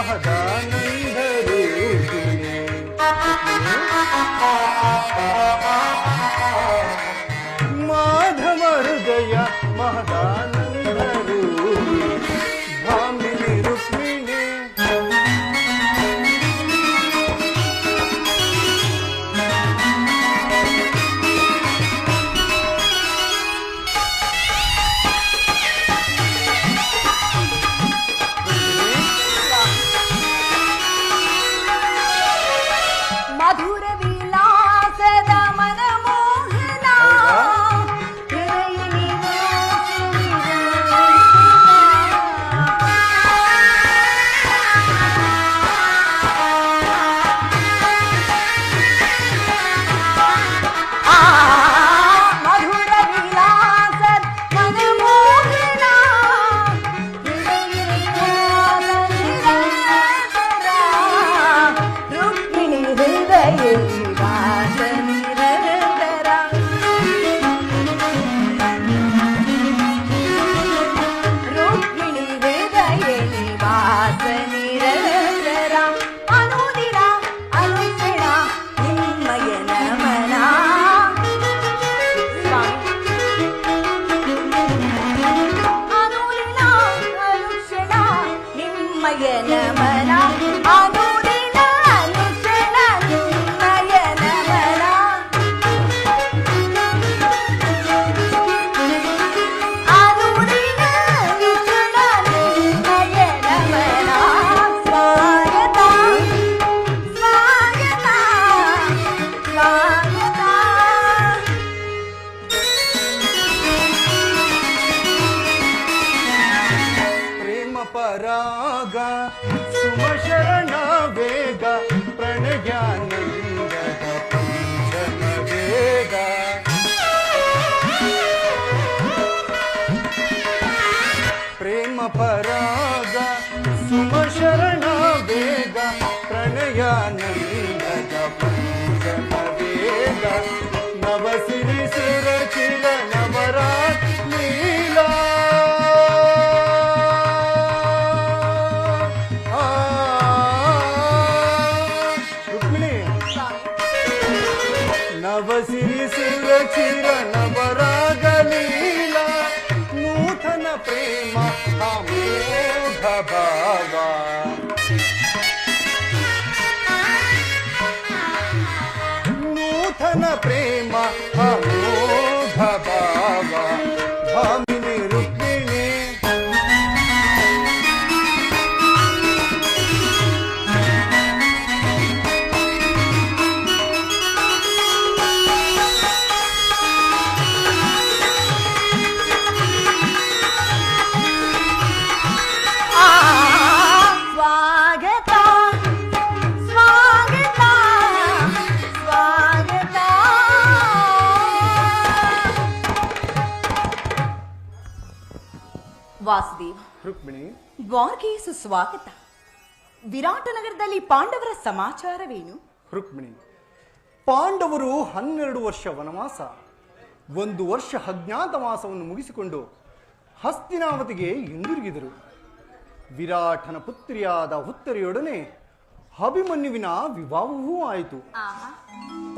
ಮಹದಾನಂದ ರೂಪಿಣಿ ಮಾಧವ ಹೃದಯ ಮಹದಾನಂದ ರೂಪಿಣಿ ಭಾಮಿನಿ ರುಕ್ಮಿಣಿ ಪರಾಗ ಸುಮಶರಣ ವೇಗ ಪ್ರಣಯಾನಂದದ ಪಂಚಮ ವೇಗ ಪ್ರೇಮ ಪರಾಗ ಸುಮಶರಣ ವೇಗ ಪ್ರಣಯಾನಂದದ ಪಂಚಮ ವೇಗ ನವಸಿರಿ ಸುರಚಿರ ನವರಾತ್ ಲೀಲಾ ನವಸಿರಿ ಸುರಚಿರ ನವರಾಗ ಲೀಲಾ ನೂತನ ಪ್ರೇಮ ಅಮೋಘ ಭಾವ ನೂತನ ಪ್ರೇಮ ಅಮೋಘ ಭಾವ ಭಾಮಿನಿ ರುಕ್ಮಿಣಿ ವಾಸುದೇವ ರುಕ್ಮಿಣಿ ದ್ವಾರಕೆಗೆ ಸುಸ್ವಾಗತ. ವಿರಾಟ ನಗರದಲ್ಲಿ ಪಾಂಡವರ ಸಮಾಚಾರವೇನು? ರುಕ್ಮಿಣಿ, ಪಾಂಡವರು 12 ವರ್ಷ ವನವಾಸ, 1 ವರ್ಷ ಅಜ್ಞಾತವಾಸವನ್ನು ಮುಗಿಸಿಕೊಂಡು ಹಸ್ತಿನಾವತಿಗೆ ಹಿಂದಿರುಗಿದರು. ವಿರಾಟನ ಪುತ್ರಿಯಾದ ಉತ್ತರೆಯೊಡನೆ ಅಭಿಮನ್ಯುವಿನ ವಿವಾಹವೂ ಆಯಿತು.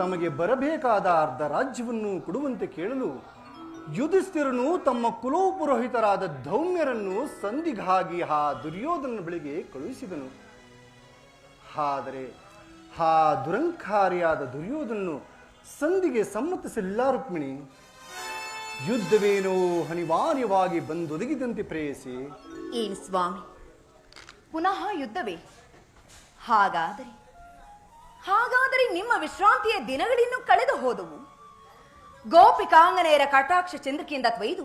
ತಮಗೆ ಬರಬೇಕಾದ ಅರ್ಧ ರಾಜ್ಯವನ್ನು ಕೊಡುವಂತೆ ಕೇಳಲು ಯುಧಿಷ್ಠಿರನು ತಮ್ಮ ಕುಲೋಪುರೋಹಿತರಾದ ಧೌಮ್ಯರನ್ನು ಸಂಧಿಗಾಗಿ ಆ ದುರ್ಯೋಧನ ಬಳಿಗೆ ಕಳುಹಿಸಿದನು. ಆದರೆ ಆ ದುರಂಕಾರಿಯಾದ ದುರ್ಯೋಧನನು ಸಂಧಿಗೆ ಸಮ್ಮತಿಸಲಿಲ್ಲ. ರುಕ್ಮಿಣಿ, ಯುದ್ಧವೇನೋ ಅನಿವಾರ್ಯವಾಗಿ ಬಂದೊದಗಿದಂತೆ ಪ್ರೇಯಸಿ. ಏನು ಸ್ವಾಮಿ, ಪುನಃ ಯುದ್ಧವೇ? ಹಾಗಾದರೆ ನಿಮ್ಮ ವಿಶ್ರಾಂತಿಯ ದಿನಗಳಿನ್ನೂ ಕಳೆದು ಹೋದವು. ಗೋಪಿಕಾಂಗನೆಯರ ಕಟಾಕ್ಷ ಚಂದ್ರಿಕೆಯಿಂದ ತ್ವಯ್ದು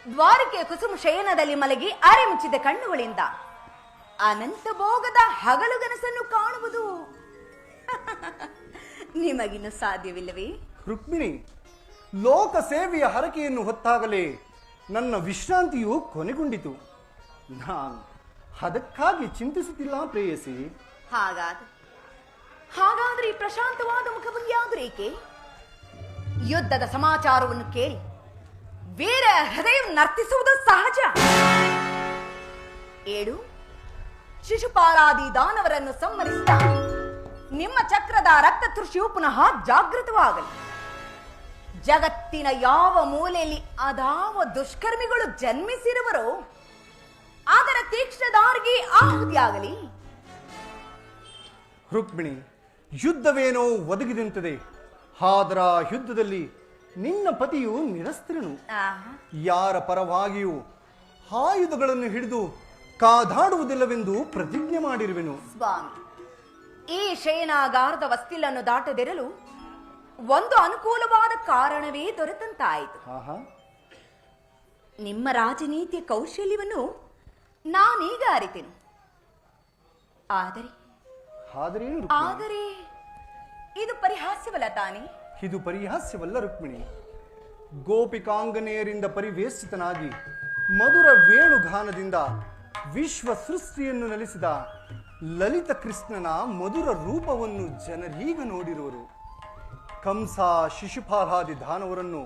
ದ್ವಾರಕೆಯ ಕುಸುಮ ಶಯನದಲ್ಲಿ ಮಲಗಿ ಅರೆ ಮುಚ್ಚಿದ ಕಣ್ಣುಗಳಿಂದ ಅನಂತ ಭೋಗದ ಹಗಲುಗನಸನ್ನು ಕಾಣುವುದು ನಿಮಗಿನ್ನು ಸಾಧ್ಯವಿಲ್ಲವೇ? ರುಕ್ಮಿಣಿ, ಲೋಕ ಸೇವೆಯ ಹರಕೆಯನ್ನು ಹೊತ್ತಾಗಲೇ ನನ್ನ ವಿಶ್ರಾಂತಿಯು ಕೊನೆಗೊಂಡಿತು. ನಾನು ಅದಕ್ಕಾಗಿ ಚಿಂತಿಸುತ್ತಿಲ್ಲ ಪ್ರೇಯಸಿ. ಹಾಗಾದ್ರೆ ಈ ಪ್ರಶಾಂತವಾದ ಮುಖಭಂಗಿಯಾದರೇಕೆ? ಯುದ್ಧದ ಸಮಾಚಾರವನ್ನು ಕೇಳಿ ವೀರ ಹೃದಯ ನರ್ತಿಸುವುದು ಸಹಜ. ಏಳು ಶಿಶುಪಾಲಾದಿ ದಾನವರನ್ನು ಸಂಹರಿಸಿದ ನಿಮ್ಮ ಚಕ್ರದ ರಕ್ತ ತೃಷಿಯು ಪುನಃ ಜಾಗೃತವಾಗಲಿ. ಜಗತ್ತಿನ ಯಾವ ಮೂಲೆಯಲ್ಲಿ ಅದಾವ ದುಷ್ಕರ್ಮಿಗಳು ಜನ್ಮಿಸಿರುವರೋ ಅದರ ತೀಕ್ಷ್ಣದಾರಿಗೆ ಆಹುತಿಯಾಗಲಿ. ರುಕ್ಮಿಣಿ, ಯುದ್ಧವೇನೋ ಒದಗಿದಂತಿದೆ. ಆದರ ಯುದ್ಧದಲ್ಲಿ ನಿನ್ನ ಪತಿಯು ನಿರಸ್ತ್ರನು. ಯಾರ ಪರವಾಗಿಯೂ ಆಯುಧಗಳನ್ನು ಹಿಡಿದು ಕಾದಾಡುವುದಿಲ್ಲವೆಂದು ಪ್ರತಿಜ್ಞೆ ಮಾಡಿರುವೆನು. ಸ್ವಾಮಿ, ಈ ಶಯನಾಗಾರದ ವಸ್ತಿಲನ್ನು ದಾಟದಿರಲು ಒಂದು ಅನುಕೂಲವಾದ ಕಾರಣವೇ ದೊರೆತಂತಾಯಿತು. ನಿಮ್ಮ ರಾಜನೀತಿಯ ಕೌಶಲ್ಯವನ್ನು ನಾನೀಗ ಅರಿತೆನು. ಆದರೆ ಇದು ಪರಿಹಾಸ್ಯವಲ್ಲ ತಾನೇ? ಇದು ಪರಿಹಾಸ್ಯವಲ್ಲ ರುಕ್ಮಿಣಿ. ಗೋಪಿಕಾಂಗನೆಯರಿಂದ ಪರಿವೇಷಿತನಾಗಿ ಮಧುರ ವೇಣುಗಾನದಿಂದ ವಿಶ್ವ ಸೃಷ್ಟಿಯನ್ನು ನೆಲೆಸಿದ ಲಲಿತ ಕೃಷ್ಣನ ಮಧುರ ರೂಪವನ್ನು ಜನರೀಗ ನೋಡಿರುವರು. ಕಂಸ ಶಿಶುಪಾಲಾದಿ ದಾನವರನ್ನು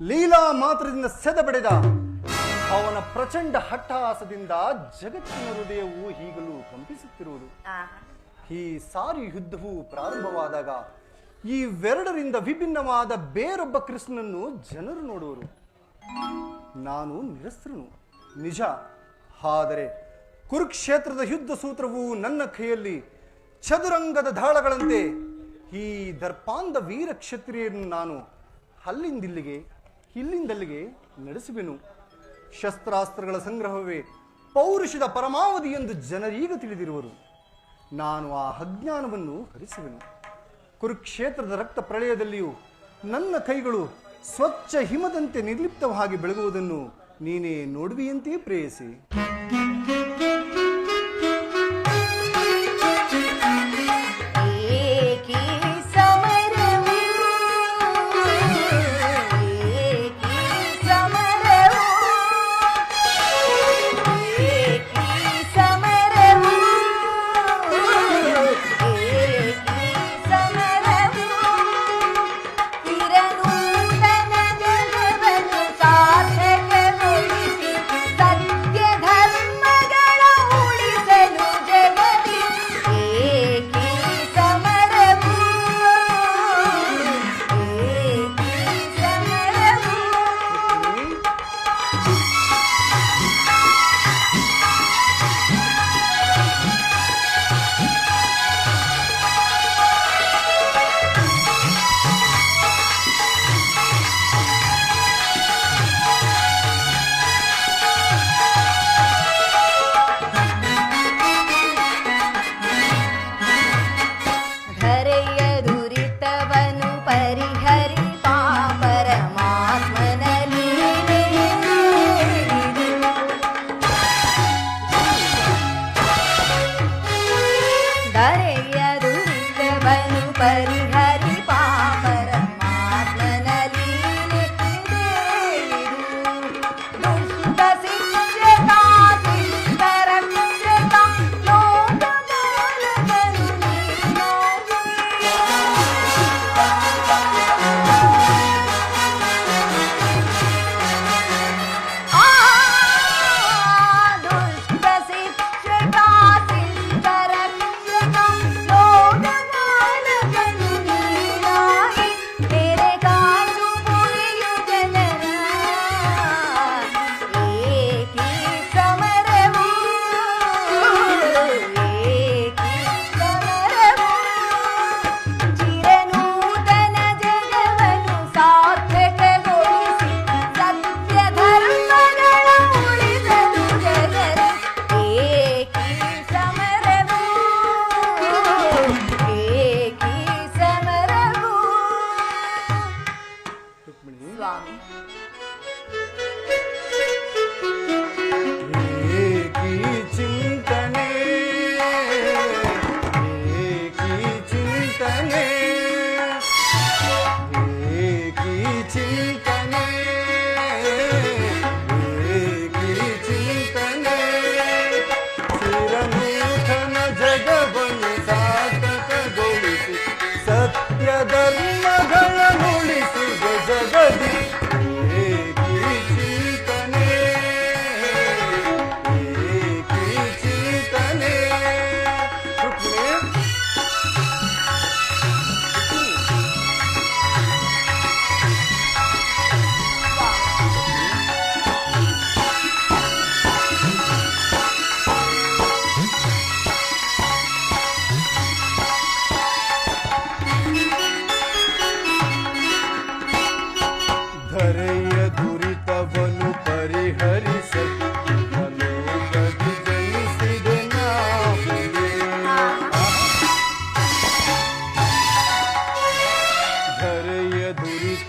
ಲೀಲಾ ಮಾತ್ರದಿಂದ ಸೆದಬಡೆದ ಅವನ ಪ್ರಚಂಡ ಹಟ್ಟಹಾಸದಿಂದ ಜಗತ್ತಿನ ಹೃದಯವು ಈಗಲೂ ಕಂಪಿಸುತ್ತಿರುವುದು. ಈ ಸಾರಿ ಯುದ್ಧವು ಪ್ರಾರಂಭವಾದಾಗ ಇವೆರಡರಿಂದ ವಿಭಿನ್ನವಾದ ಬೇರೊಬ್ಬ ಕೃಷ್ಣನನ್ನು ಜನರು ನೋಡುವರು. ನಾನು ನಿರಸ್ತ್ರನು ನಿಜ, ಆದರೆ ಕುರುಕ್ಷೇತ್ರದ ಯುದ್ಧ ಸೂತ್ರವು ನನ್ನ ಕೈಯಲ್ಲಿ ಚದುರಂಗದ ದಾಳಗಳಂತೆ ಈ ದರ್ಪಾಂಧ ವೀರ ಕ್ಷತ್ರಿಯನ್ನು ನಾನು ಇಲ್ಲಿಂದಲ್ಲಿಗೆ ನಡೆಸುವೆನು. ಶಸ್ತ್ರಾಸ್ತ್ರಗಳ ಸಂಗ್ರಹವೇ ಪೌರುಷದ ಪರಮಾವಧಿ ಎಂದು ಜನರೀಗ ತಿಳಿದಿರುವರು. ನಾನು ಆ ಅಜ್ಞಾನವನ್ನು ಹರಿಸುವೆನು. ಕುರುಕ್ಷೇತ್ರದ ರಕ್ತ ಪ್ರಳಯದಲ್ಲಿಯೂ ನನ್ನ ಕೈಗಳು ಸ್ವಚ್ಛ ಹಿಮದಂತೆ ನಿರ್ಲಿಪ್ತವಾಗಿ ಬೆಳಗುವುದನ್ನು ನೀನೇ ನೋಡುವಿಯಂತೆ ಪ್ರೇಯಸಿ. ಚಿಂತನೆ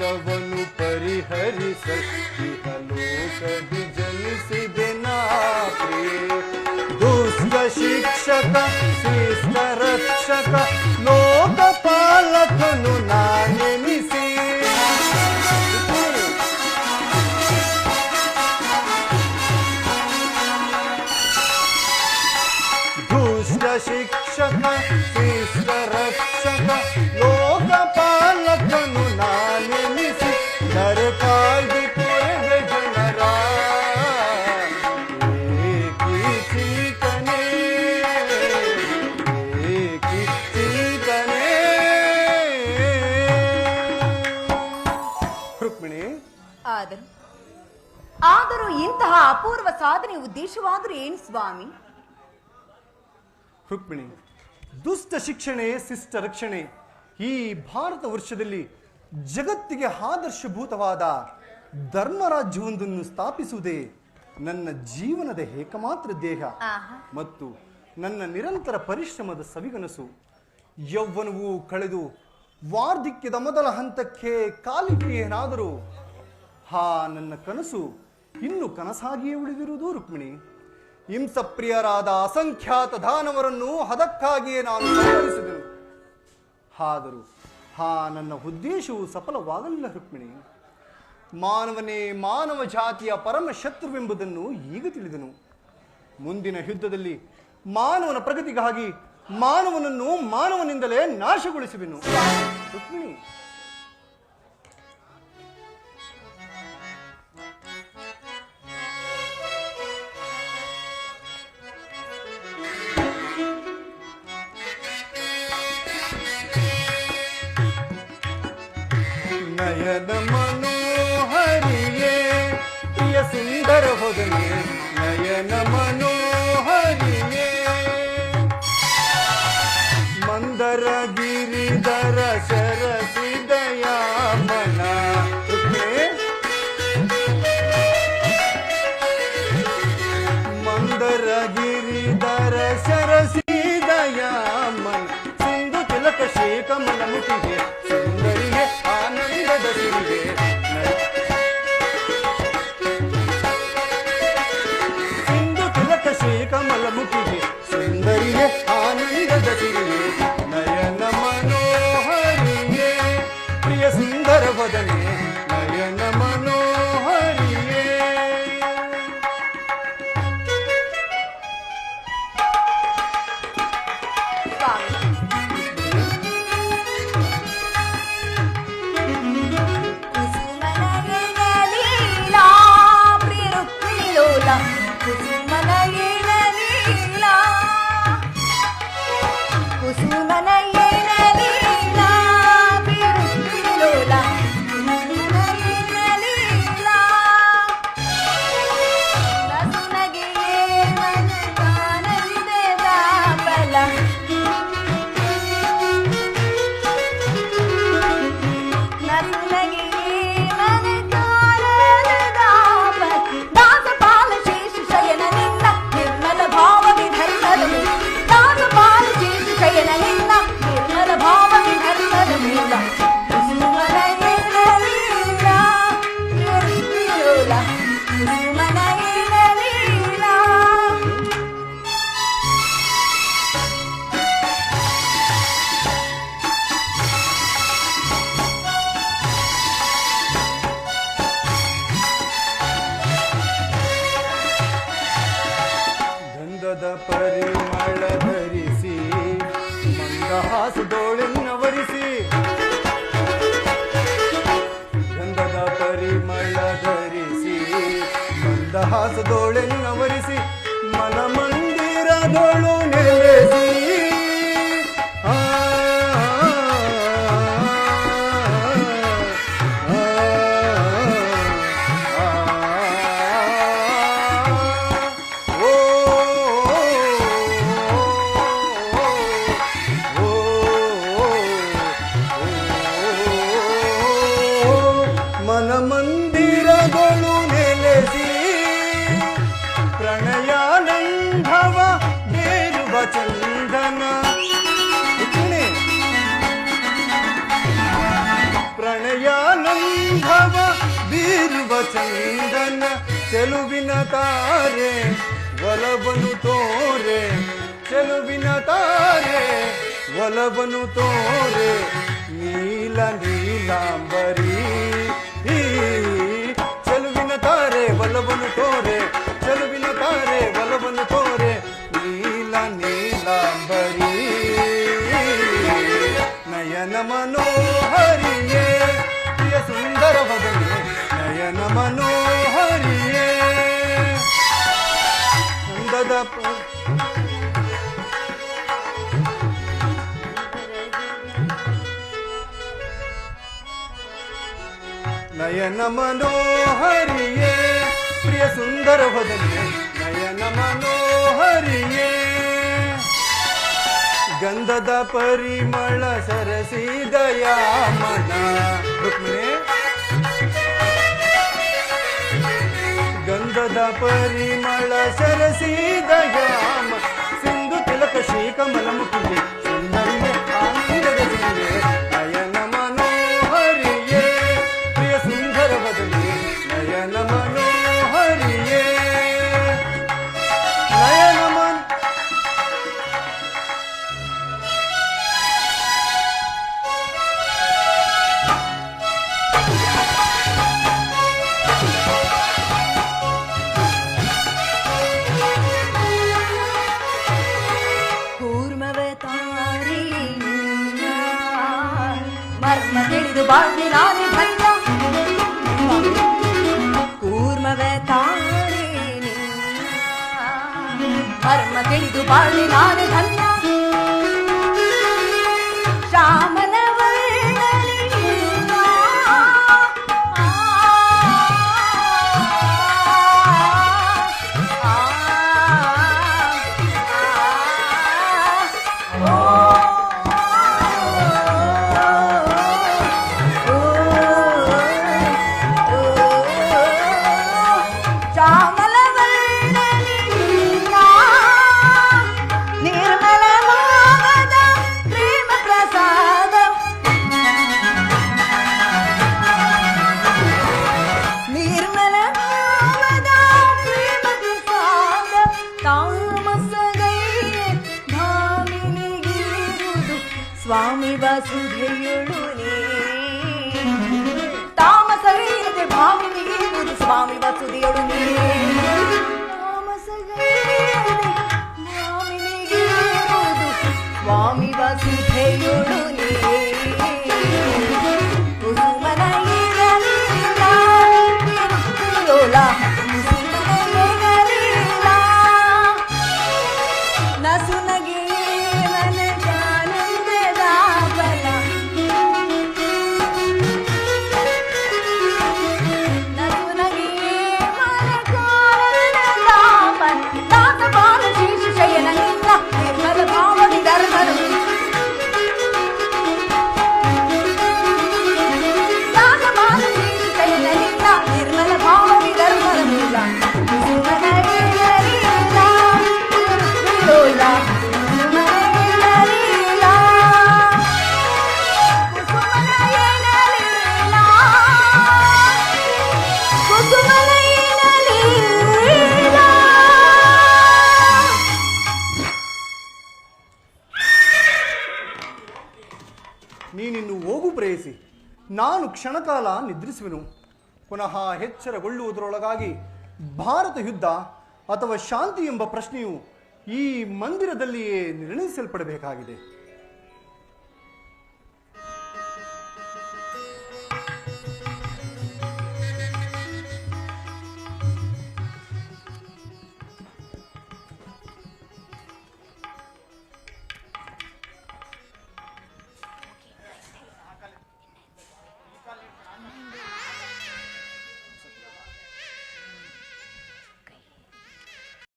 ದುಃಖವನ್ನು ಪರಿಹರಿಸ ಇಹಲೋಕದಿ ಜನಿಸಿದೆ ನಾ ಪ್ರಿಯೆ. ದುಷ್ಟ ಶಿಕ್ಷಕ ಶಿಷ್ಟ ರಕ್ಷಕ ಲೋಕಪಾಲಕನು ನಾನೆನಿಸಿ ದುಷ್ಟ ಶಿಕ್ಷಕ ಶಿಷ್ಟ ರಕ್ಷಕ ಲೋಕಪಾಲಕನು ನಾನೆನಿಸಿ ದರೆ ಕಾಯ್ದು ಪೊರೆಗೆ ಜನರ ಏಕೀಚಿತನೇ ಏಕೀಚಿತನೇ. ರುಕ್ಮಿಣಿ, ಆದರೂ ಇಂತಹ ಅಪೂರ್ವ ಸಾಧನೆ ಉದ್ದೇಶವಾದರೂ ಏನು ಸ್ವಾಮಿ? ರುಕ್ಮಿಣಿ, ದುಷ್ಟ ಶಿಕ್ಷಣೆ ಶಿಷ್ಟ ರಕ್ಷಣೆ ಈ ಭಾರತ ವರ್ಷದಲ್ಲಿ ಜಗತ್ತಿಗೆ ಆದರ್ಶಭೂತವಾದ ಧರ್ಮರಾಜ್ಯವೊಂದನ್ನು ಸ್ಥಾಪಿಸುವುದೇ ನನ್ನ ಜೀವನದ ಏಕಮಾತ್ರ ದೇಹ ಮತ್ತು ನನ್ನ ನಿರಂತರ ಪರಿಶ್ರಮದ ಸವಿಗನಸು. ಯೌವನವು ಕಳೆದು ವಾರ್ಧಕ್ಯದ ಮೊದಲ ಹಂತಕ್ಕೆ ಕಾಲಿಗೆ ಏನಾದರೂ ನನ್ನ ಕನಸು ಇನ್ನು ಕನಸಾಗಿಯೇ ಉಳಿದಿರುವುದು ರುಕ್ಮಿಣಿ. ಹಿಂಸಪ್ರಿಯರಾದ ಅಸಂಖ್ಯಾತ ದಾನವರನ್ನು ಅದಕ್ಕಾಗಿಯೇ ನಾನು ಸಂಹರಿಸಿದೆನು. ಆದರೂ ನನ್ನ ಉದ್ದೇಶವು ಸಫಲವಾಗಲಿಲ್ಲ ರುಕ್ಮಿಣಿ. ಮಾನವನೇ ಮಾನವ ಜಾತಿಯ ಪರಮ ಶತ್ರುವೆಂಬುದನ್ನು ಈಗ ತಿಳಿದನು. ಮುಂದಿನ ಯುದ್ಧದಲ್ಲಿ ಮಾನವನ ಪ್ರಗತಿಗಾಗಿ ಮಾನವನನ್ನು ಮಾನವನಿಂದಲೇ ನಾಶಗೊಳಿಸುವೆನು ರುಕ್ಮಿಣಿ. ನಯನ ಮನೋಹರಿಯೇ ಪ್ರಿಯ ಸುಂದರ ಹೊದನೆ ನಯನ ಮನೋಹರಿಯೇ ಮಂದರ ಗಿರಿಧರ ಶರಸಿದಯ ಮನ. ಮಂದರ ಗಿರಿಧರ ಶರಸಿದಯ ಮನ ಸಿಂಧು ತಿಲಕ ಶೇಖ ಮನ ಮುಖಿಗೆ ಸುಂದರಿಗೆ ಆನಂದದ ಸಿರಿಗೆ. ಸಿಂಧು ತಿಲಕ ಶೇಖ ಮಲ ಮುಖಿಗೆ ಸುಂದರಿಗೆ ಆನಂದದ ಸಿರಿಗೆ. ನಯನ ಮನೋಹರಿಯೇ ಪ್ರಿಯ ಸುಂದರ ವದನೆ ನಯನ ಮನೋಹರಿಯೇ. ಪರಿಮಳ ಧರಿಸಿ ಮಂದಹಾಸದೋಳೆನ್ನವರಿಸಿ ಗಂಧದ ಪರಿಮಳ ಧರಿಸಿ ಮಂದಹಾಸದೋಳೆನ್ನವರಿಸಿ ಮನಮಂದಿರದೊಳು ನೆಲೆಸಿ ಮನಮಂದಿರಗಳು ನೆಲೆಸಿ ಪ್ರಣಯಾನಂದವ ಬೇರುವ ಚಂದನ ಪ್ರಣಯಾನ ಗಂಧವ ಬೀರುವ ಚಂದನ ಚೆಲುವಿನ ತಾರೆ ಒಲವನು ತೋರೆ ಚೆಲುವಿನ ತಾರೆ ಒಲವನು ತೋರೆ ನೀಲ ನೀಲಾಂಬರಿ ಚೆಲುವಿನ ತಾರೆ ಒಲವನು ತೋರೆ ಚೆಲುವಿನ ತಾರೆ ಒಲವನು ತೋರೆ ನೀಲ ನೀಲಾಂಬರಿ ನಯನ ಮನೋಹರಿಯೇ ಪ್ರಿಯ ಸುಂದರ ವದನೆ ನಯನ ಮನೋಹರಿಯೇ ಚಂದದ ನಯನ ಮನೋಹರಿಯೇ ಪ್ರಿಯ ಸುಂದರ ವದನೆ ನಯನ ಮನೋಹರಿಯೇ ಗಂಧದ ಪರಿಮಳ ಸರಸಿದಯ ಮನ ರುಕ್ಮಿಣಿ ಗಂಧದ ಪರಿಮಳ ಸರಸಿದಯ ಸಿಂಧು ತಿಲಕ ಶ್ರೀ ಕಮಲ ಮುಖಿ ಸುಂದರಿಯ ಆನಂದದ ಸಿಂಧೆ ನಯನ ಮನೋಹರಿಯೇ ಪ್ರಿಯ ಸುಂದರ ಬದಲಿ ನಯನ ಮನೋಹರಿಯೇ ನಯನ ಮರ್ಮ ತಿಳಿದು ಬಾಳ್ವೆ ನಾನೇ ಧನ್ಯ ಕೂರ್ಮವೇ ತಾಳಿ ಮರ್ಮ ತಿಳಿದು ಬಾಳ್ವೆ ನಾನೇ ಧನ್ಯ ಶ್ಯಾಮಲ ಸ್ವಾಮಿ ವಸುಧೆಯೊಳು ತಾಮಸಗೈದೆ ಭಾಮಿನಿಗಿರುವುದು ಸ್ವಾಮಿ ವಸುಧೆಯೊಳು ತಾಮಸಗೈದೆ ಭಾಮಿನಿಗಿರುವುದು ಸ್ವಾಮಿ ವಸುಧೆಯೊಳು ಕುಸುಮನ ಇರಲಿಲ್ಲ ಕುಸುಮನ ಇರಲಿಲ್ಲ ನಸುನಗೆ ನೀನಿನ್ನು ಹೋಗು ಪ್ರೇಯಸಿ, ನಾನು ಕ್ಷಣಕಾಲ ನಿದ್ರಿಸುವೆನು. ಪುನಃ ಎಚ್ಚರಗೊಳ್ಳುವುದರೊಳಗಾಗಿ ಭಾರತ ಯುದ್ಧ ಅಥವಾ ಶಾಂತಿ ಎಂಬ ಪ್ರಶ್ನೆಯು ಈ ಮಂದಿರದಲ್ಲಿಯೇ ನಿರ್ಣಯಿಸಲ್ಪಡಬೇಕಾಗಿದೆ.